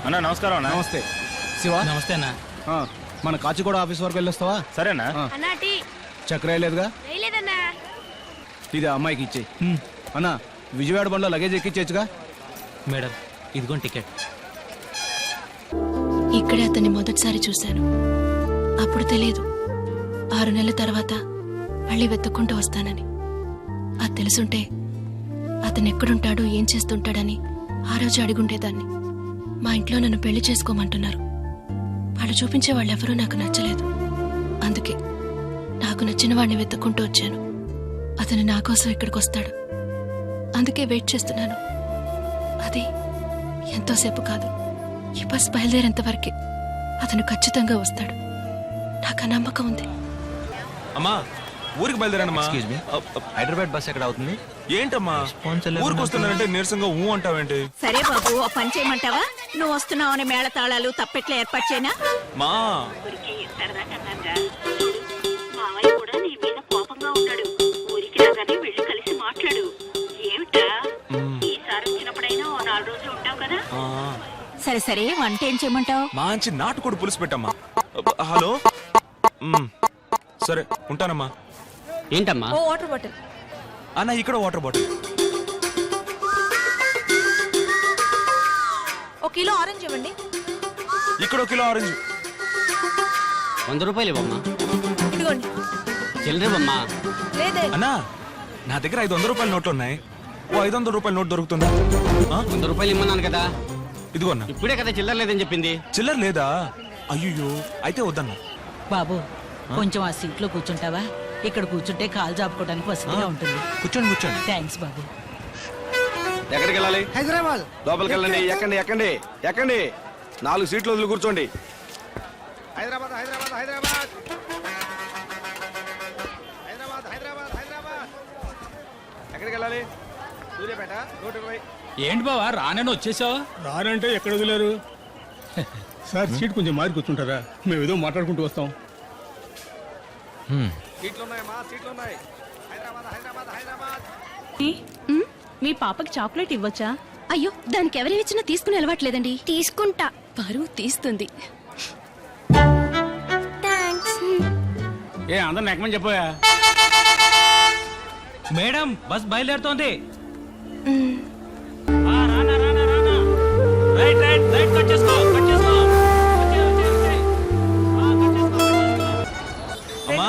అన్నా నమస్కారం అన్న. నమస్తే శివ. నమస్తే అన్న. మన కాచిగూడ ఆఫీస్ వరకు వెళ్ళొస్తావా? సరేనా? చక్కెర వేయలేదుగా? ఇది అమ్మాయికి ఇచ్చేయి. అన్న విజయవాడ బండ్లో లగేజ్ ఎక్కించచ్చుగా? మేడం ఇదిగోండి టికెట్. ఇక్కడే అతన్ని మొదటిసారి చూశాను. అప్పుడు తెలియదు 6 నెలల తర్వాత మళ్ళీ వెతుక్కుంటూ వస్తానని. అది తెలుసుంటే అతను ఎక్కడుంటాడో ఏం చేస్తుంటాడని ఆ రోజు అడిగుండేదాన్ని. మా ఇంట్లో నన్ను పెళ్లి చేసుకోమంటున్నారు. వాళ్ళు చూపించే వాళ్ళెవరూ నాకు నచ్చలేదు. అందుకే నాకు నచ్చిన వాడిని వెతుక్కుంటూ వచ్చాను. అతను నా కోసం ఇక్కడికి వస్తాడు. అందుకే వెయిట్ చేస్తున్నాను. అది ఎంతోసేపు కాదు, ఈ బస్ బయలుదేరేంత వరకే. అతను ఖచ్చితంగా వస్తాడు. నాకు నమ్మకం ఉంది. అమ్మా ఊరికి బయలుదేరానమ్మా. ఎక్స్క్యూజ్ మీ, హైదరాబాద్ బస్ ఎక్కడ అవుతుంది? ఏంటమ్మా ఊరికి వస్తున్నానంటే నీరసంగా ఊ అంటావేంటి? సరే బాబు, ఓ పని చేయమంటావా? నువ్వు వస్తున్నావని మేళ తాళాలు తప్పెట్లా ఏర్పాటు చేయనా? మా మావయ్య కూడా నీ మీద కోపంగా ఉన్నాడు. ఊరికి రాగానే వెళ్ళి కలిసి మాట్లాడు. ఏమిటా ఈసారి వచ్చినప్పుడైనా ఓ 4 రోజులు ఉంటావు కదా? సరే సరే, వంట ఏం చేయమంటావు? మంచి నాటుకోడి పులుసు పెట్టమ్మా. హలో సరే ఉంటానమ్మా. ఏంటమ్మా? ఓ వాటర్ బాటిల్. అన్న ఇక్కడ వాటర్ బాటిల్. 1 కిలో ఆరెంజ్ ఇవ్వండి. ఇక్కడ 1 కిలో ఆరెంజ్. 100 రూపాయలు ఇవ్వమ్మా. ఇదిగోండి. చిల్లరేవమ్మా. లేదే. అన్నా నా దగ్గర 500 రూపాయల నోట్లు ఉన్నాయి. ఓ 500 రూపాయల నోట్ దొరుకుతుందా? 100 రూపాయలు ఇమ్మన్నాను కదా. ఇదిగో అన్న. ఇప్పుడే కదా చిల్లర లేదని చెప్పింది. చిల్లర లేదా? అయ్యో అయితే వద్దన్నా. బాబు కొంచెం ఆ సీట్ లో కూర్చుంటావా? ఇక్కడ కూర్చుంటే కాలు జాపుకోవడానికి వసతిగా ఉంటుంది. కూర్చోండి కూర్చోండి. థ్యాంక్స్ బాబు. ఎక్కడికి వెళ్ళాలి? హైదరాబాద్. లోపలికి వెళ్ళండి. ఎక్కండి ఎక్కండి ఎక్కండి. 4 సీట్లు వదిలి కూర్చోండి. హైదరాబాద్ హైదరాబాద్ హైదరాబాద్ హైదరాబాద్ హైదరాబాద్ హైదరాబాద్. ఎక్కడికి వెళ్ళాలి? సూర్యాపేట 120. ఏంటి బావా రానని వచ్చేసావు? రానంటే ఎక్కడ వదిలేరు సార్? సీట్ కొంచెం మారి కూర్చుంటారా? మేము ఏదో మాట్లాడుకుంటూ వస్తాం. సీట్లు ఉన్నాయమ్మా, సీట్లు ఉన్నాయి. హైదరాబాద్ హైదరాబాద్ హైదరాబాద్. మీ పాపకి చాక్లెట్ ఇవ్వచ్చా? అయ్యో, దానికి ఎవరిచ్చినా తీసుకుని అలవాట్లేదండి. తీసుకుంటా. పరువు తీస్తుంది. ఏ అందరిని ఎక్కమని చెప్పోయా? మేడం బస్ బయలుదేరుతోంది. రానా రానా రానా. రైట్ రైట్ రైట్ కట్ చేసుకో కట్ చేసుకో. అమ్మా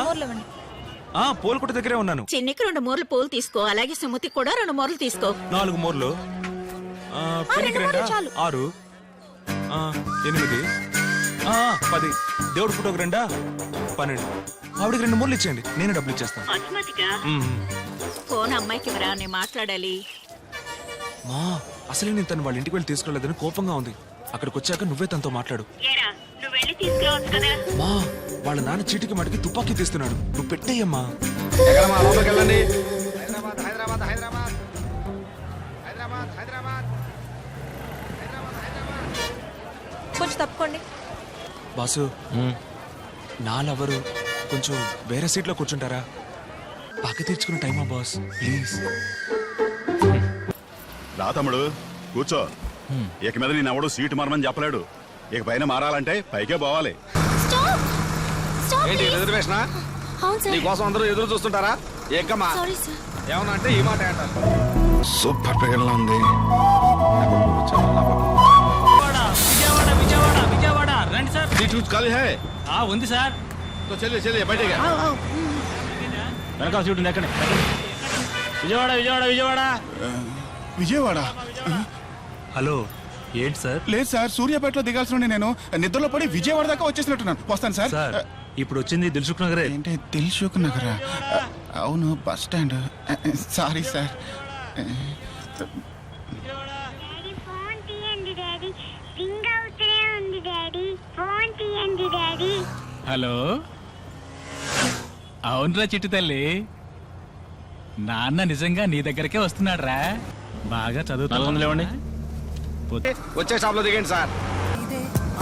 పూలకుట దగ్గరే ఉన్నాను. చిన్నికి 2 మూరలు పూలు తీసుకో. అలాగే సుమతికి కూడా 2 మూరలు తీసుకో. 4 మూరలు. పెళ్లికి 2 6 8 10. దేవుడి ఫోటోకి 2 12. ఆవిడకి 2 మూరలు ఇచ్చేయండి, నేనే డబ్బులు ఇచ్చేస్తాను. ఫోన్ అమ్మాయికి ఇవ్వరా, నేను మాట్లాడాలి. మా అసలే నేను తను వాళ్ళ ఇంటికి వెళ్ళి తీసుకురాలేదని కోపంగా ఉంది. అక్కడికి వచ్చాక నువ్వే తనతో మాట్లాడు. మా వాళ్ళ నాన్న చీటికి మటుకి తుపాకీ తీస్తున్నాడు, నువ్వు పెట్టేయమ్మా. ఎక్కడమ్మా? లోపలికి వెళ్ళండి. హైదరాబాద్ హైదరాబాద్ హైదరాబాద్ హైదరాబాద్ హైదరాబాద్ కొంచెం తప్పుకోండి. బాసు నా లవరు కొంచెం వేరే సీట్లో కూర్చుంటారా? పక్క తీర్చుకునే టైమా బాస్, ప్లీజ్. రా తమ్ముడు కూర్చో. ఇక మీద నేనెవడూ సీటు మారమని చెప్పలేడు. ఇక పైన మారాలంటే పైకే పోవాలి. ఏంటి రిజర్వేషనా? నీకోసం అందరూ ఎదురు చూస్తుంటారా? ఏకమ్మా ఏమన్నా అంటే ఈ మాట అంటారు. సూపర్ పిల్లలా ఉంది. విజయవాడ విజయవాడ విజయవాడ రండి సార్. సీట్ ఖాళీ హై. ఉంది సార్. तो चलिए चलिए बैठिए. వెనకాల సీట్ ఉంది, ఎక్కండి. విజయవాడ విజయవాడ విజయవాడ విజయవాడ. హలో ఏంటి సార్? లేదు సార్, సూర్యాపేటలో దిగాల్సిన నేను నిద్రలో పడి విజయవాడ దాకా వచ్చేసినట్టున్నాను. వస్తాను సార్. సార్ ఇప్పుడు వచ్చింది దిల్సుఖ్ నగరే. ఏంటి దిల్సుఖ్ నగరా? అవును, bus stand. Sorry sir. Hello, అవునరా చిట్టు తల్లి, నాన్న నిజంగా నీ దగ్గరకే వస్తున్నాడు రా. బాగా చదువుతా. లేవండి. వచ్చే స్టాప్ లో దిగండి సార్.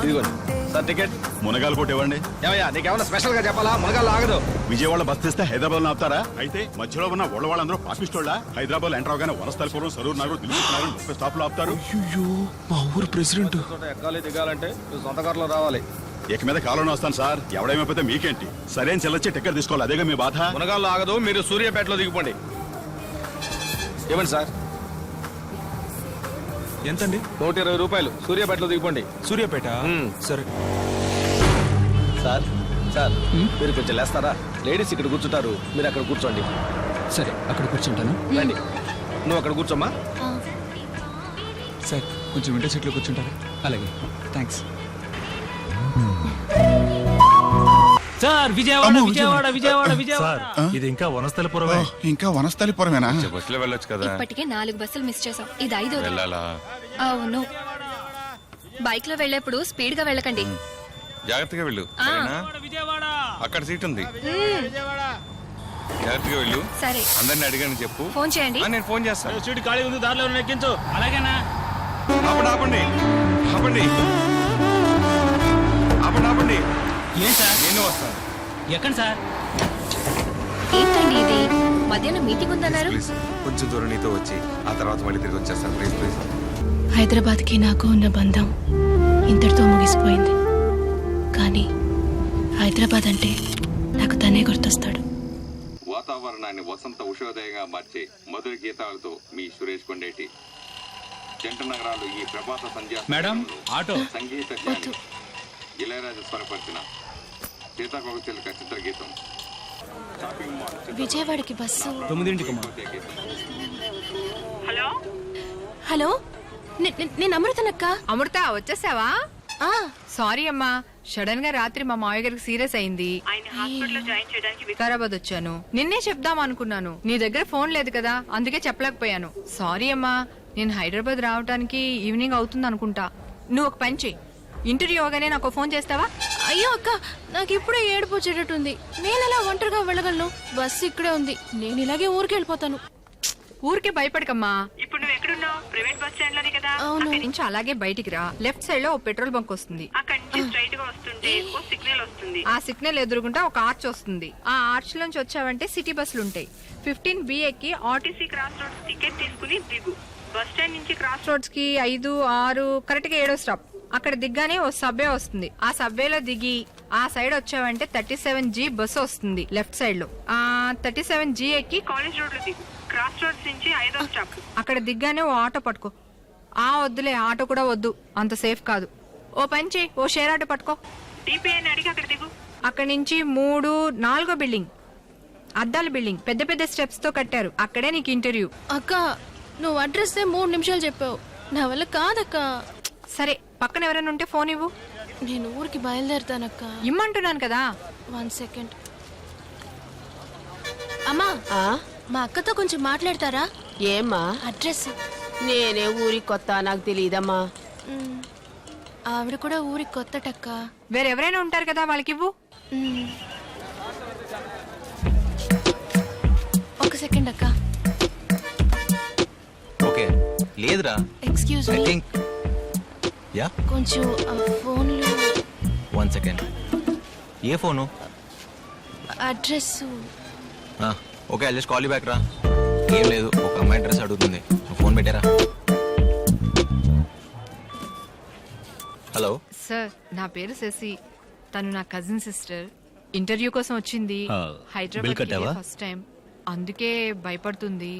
ఇదిగోండి. Sir ticket. మునగాలు కొట్టివ్వండి. ఏమయ్యా నీకేమన్నా స్పెషల్ గా చెప్పాలా? మునగాళ్ళు ఆగదు. విజయవాడ బస్ తీస్తే హైదరాబాద్ ఆపుతారా? అయితే మధ్యలో ఉన్న వాళ్ళందరూ పాపిస్తోళ్ళ. హైదరాబాద్ ఎంటర్ అవగానే వనస్థలిపురం, సరూర్ నగర్, దిల్సుఖ్నగర్ 30 స్టాప్లు ఆపుతారు. అయ్యో మా ఊరు ప్రెసిడెంట్. ఎక్కాలి దిగాలంటే నువ్వు సొంత కారులో రావాలి. ఇక మీద కాలంలో వస్తాను సార్. ఎవడేమైపోతే మీకేంటి? సరైన చెల్లొచ్చి టికెట్ తీసుకోవాలి. అదేగా మీ బాధ. మునగాళ్ళు ఆగదు. మీరు సూర్యాపేటలో దిగిపోండి. ఇవ్వండి సార్. ఎంతండి? 120 రూపాయలు. సూర్యాపేటలో దిగిపోండి. సూర్యాపేట. సరే సార్ సార్ మీరు కొంచెం లేస్తారా? లేడీస్ ఇక్కడ కూర్చుంటారు, మీరు అక్కడ కూర్చోండి. సరే అక్కడ కూర్చుంటాను. రండి, నువ్వు అక్కడ కూర్చోమ్మా. సార్ కొంచెం విండో సీట్లో కూర్చుంటారా? అలాగే, థ్యాంక్స్. సార్ విజయవాడ విజయవాడ విజయవాడ విజయవాడ. ఇది ఇంకా వనస్థలిపురమే. ఇంకా వనస్థలిపురమేనా? బస్సులో వెళ్ళొచ్చు కదా. ఇప్పటికే 4 బస్సులు మిస్ చేసాం. ఇది 5వ. వెళ్ళాలా? అవును. బైక్ లో వెళ్ళేప్పుడు స్పీడ్ గా వెళ్ళకండి. జాగ్రత్తగా వెళ్ళు. సరేనా? విజయవాడ అక్కడ సీట్ ఉంది. జాగ్రత్తగా వెళ్ళు. సరే. అందరిని అడిగాను చెప్పు. ఫోన్ చేయండి. నేను ఫోన్ చేస్తాను. సీటు ఖాళీ ఉంది, దారిలో ఎక్కించు. అలాగేనా? ఆపండి ఆపండి ఆపండి ఆపండి ఆపండి. ఏం సార్? నేను వస్తాను. ఎక్కడ సార్? ఏంటండి ఇది? మధ్యాహ్నం మీటింగ్ ఉందన్నారు. ప్లీజ్ కొంచెం దూరం నీతో వచ్చి ఆ తర్వాత మళ్ళీ తిరిగి వచ్చేస్తాను. Please please. హైదరాబాద్కి నాకు ఉన్న బంధం ఇంతటితో ముగిసిపోయింది. కానీ హైదరాబాద్ అంటే నాకు తనే గుర్తొస్తాడు. వాతావరణాన్ని వసంత ఉషోదయంగా మార్చే మధుర గీతాలతో మీ సురేష్ కొండేటి. జంట నగరాలు ఈ ప్రభాత సంధ్యా మేడం, ఆటో. సంగీత జ్ఞాని ఇళయరాజా స్వరపరిచిన సీతాకోకచిలుక చిత్ర గీతం. షాపింగ్ మాల్ విజయవాడకి బస్సు 9ంటికి. గీతం. హలో హలో, నేను అమృతనక్క. అమృత వచ్చేసావా? సారీ అమ్మా, సడన్ గా రాత్రి మా మావయ్య గారికి సీరియస్ అయింది. ఆయన హాస్పిటల్లో జాయిన్ చేయడానికి వికారాబాద్ వచ్చాను. నిన్నే చెప్దాం అనుకున్నాను, నీ దగ్గర ఫోన్ లేదు కదా, అందుకే చెప్పలేకపోయాను. సారీ అమ్మా. నేను హైదరాబాద్ రావడానికి ఈవినింగ్ అవుతుంది అనుకుంటా. నువ్వు ఒక పని చెయ్యి, ఇంటర్వ్యూ అవగానే నాకు ఫోన్ చేస్తావా? అయ్యో అక్క, నాకు ఇప్పుడే ఏడుపు వచ్చేటట్టుంది. నేను ఎలా ఒంటరిగా వెళ్ళగలను? బస్సు ఇక్కడే ఉంది. నేను ఇలాగే ఊరికి వెళ్ళిపోతాను. ఊరికే భయపడకమ్మా. ఇప్పుడు నువ్వు ఎక్కడున్నావు? ప్రైవేట్ బస్ స్టాండ్ లోనే కదా. అవును. అక్కడి నుంచి అలాగే బయటికి రా. లెఫ్ట్ సైడ్ లో ఒక పెట్రోల్ బంక్ వస్తుంది. అక్కడి నుంచి స్ట్రైట్ గా వస్తుంటే ఓ సిగ్నల్ వస్తుంది. ఆ సిగ్నల్ ఎదురుగుంటా ఒక ఆర్చ్ వస్తుంది. ఆ ఆర్చ్ నుంచి వచ్చావంటే సిటీ బస్సులు ఉంటాయి. 15B ఎక్కి ఆర్టీసీ క్రాస్ రోడ్స్ టికెట్ తీసుకుని దిగు. బస్ స్టాండ్ నుంచి క్రాస్ రోడ్స్ కి 5, 6 కరెక్ట్ గా 7వ స్టాప్. అక్కడ దిగ్గానే ఓ సబ్వే వస్తుంది. ఆ సబ్వేలో దిగి ఆ సైడ్ వచ్చావంటే 37G బస్సు వస్తుంది లెఫ్ట్ సైడ్ లో. 37G ఎక్కి కాలేజ్ రోడ్ లో దిగు. క్రాస్ రోడ్స్ నుంచి 5వ స్టాప్. అక్కడ దిగ్గానే ఓ ఆటో పట్టుకో. వద్దులే, ఆటో కూడా వద్దు, అంత సేఫ్ కాదు. ఓ పని చేయి, ఓ షేర్ ఆటో పట్టుకో. డిపిఐ అడిగి అక్కడ దిగు. అక్కడి నుంచి 3, 4వ బిల్డింగ్, అద్దాల బిల్డింగ్, పెద్ద పెద్ద స్టెప్స్ తో కట్టారు. అక్కడే నీకు ఇంటర్వ్యూ. అక్క, నువ్వు అడ్రస్ 3 నిమిషాలు చెప్పావు. నా వల్ల కాదక్క. సరే, పక్కన ఎవరైనా ఉంటే ఫోన్ ఇవ్వు. నేను ఊరికి బయలుదేరుతానక్క. ఇమ్మంటున్నాను కదా. 1 సెకండ్. అమ్మా, మా అక్కతో కొంచెం మాట్లాడతారా? ఏమ్మా? అడ్రస్. నేనే ఊరికి కొత్త, నాకు తెలియదమ్మా. ఆవిడ కూడా ఊరికి కొత్తటక్క. వేరెవరైనా ఉంటారు కదా, వాళ్ళకి ఇవ్వు. 1 సెకండ్ అక్క. ఓకే లేదురా. Excuse I me, think yeah కొంచెం ఫోన్లో 1 second. A phone? Address. Okay, I just call you back రా. ఏం లేదు, ఒక అమ్మాయి అడ్రస్ అడుగుతుంది. ఫోన్ పెట్టారా? హలో సార్, నా పేరు శశి. తను నా కజిన్ సిస్టర్. ఇంటర్వ్యూ కోసం వచ్చింది. హైదరాబాద్ ఫస్ట్ టైం, అందుకే భయపడుతుంది.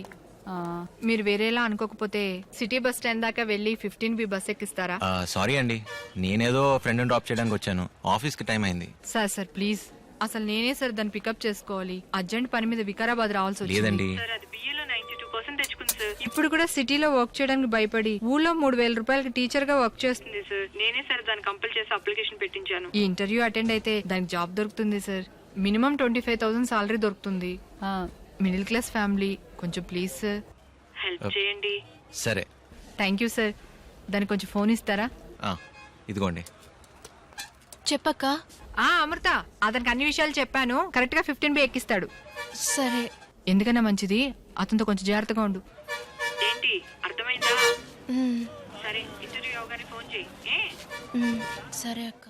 మీరు వేరేలా అనుకోకపోతే సిటీ బస్ స్టాండ్ దాకా వెళ్ళి 15B బస్ ఎక్కిస్తారా? సారీ అండి, నేనేదో ఫ్రెండ్ డ్రాప్ చేయడానికి వచ్చాను. ఆఫీస్ కి టైం అయింది. సార్ ప్లీజ్, అసలు నేనే సార్ దాన్ని పికప్ చేసుకోవాలి. అర్జెంట్ పని మీద వికారాబాద్ రావాల్సి వచ్చింది. లేదండి, సార్ అది బిఏలో 92% తెచ్చుకుంది సార్. ఇప్పుడు కూడా సిటీలో వర్క్ చేయడానికి భయపడి ఊళ్ళో 3000 రూపాయలకి టీచర్ గా వర్క్ చేస్తుంది సార్. నేనే సార్ దాన్ని కంపల్ చేసి అప్లికేషన్ పెట్టించాను. ఈ ఇంటర్వ్యూ అటెండ్ అయితే దానికి జాబ్ దొరుకుతుంది సార్. మినిమం 25,000 సాలరీ దొరుకుతుంది. మిడిల్ క్లాస్ ఫ్యామిలీ, కొంచెం ప్లీజ్ సార్ హెల్ప్ చేయండి. సరే. Thank you sir. దానికి కొంచెం ఫోన్ ఇస్తారా? ఇదిగోండి. చెప్పక్క. అమృత, అతనికి అన్ని విషయాలు చెప్పాను. కరెక్ట్ గా 15B ఎక్కిస్తాడు. సరే. ఎందుకన్నా మంచిది, అతనితో కొంచెం జాగ్రత్తగా ఉండు. ఏంటి అర్థమైందా? సరే, ఇంటర్వ్యూ అవగానే ఫోన్ చేయి. సరే అక్క.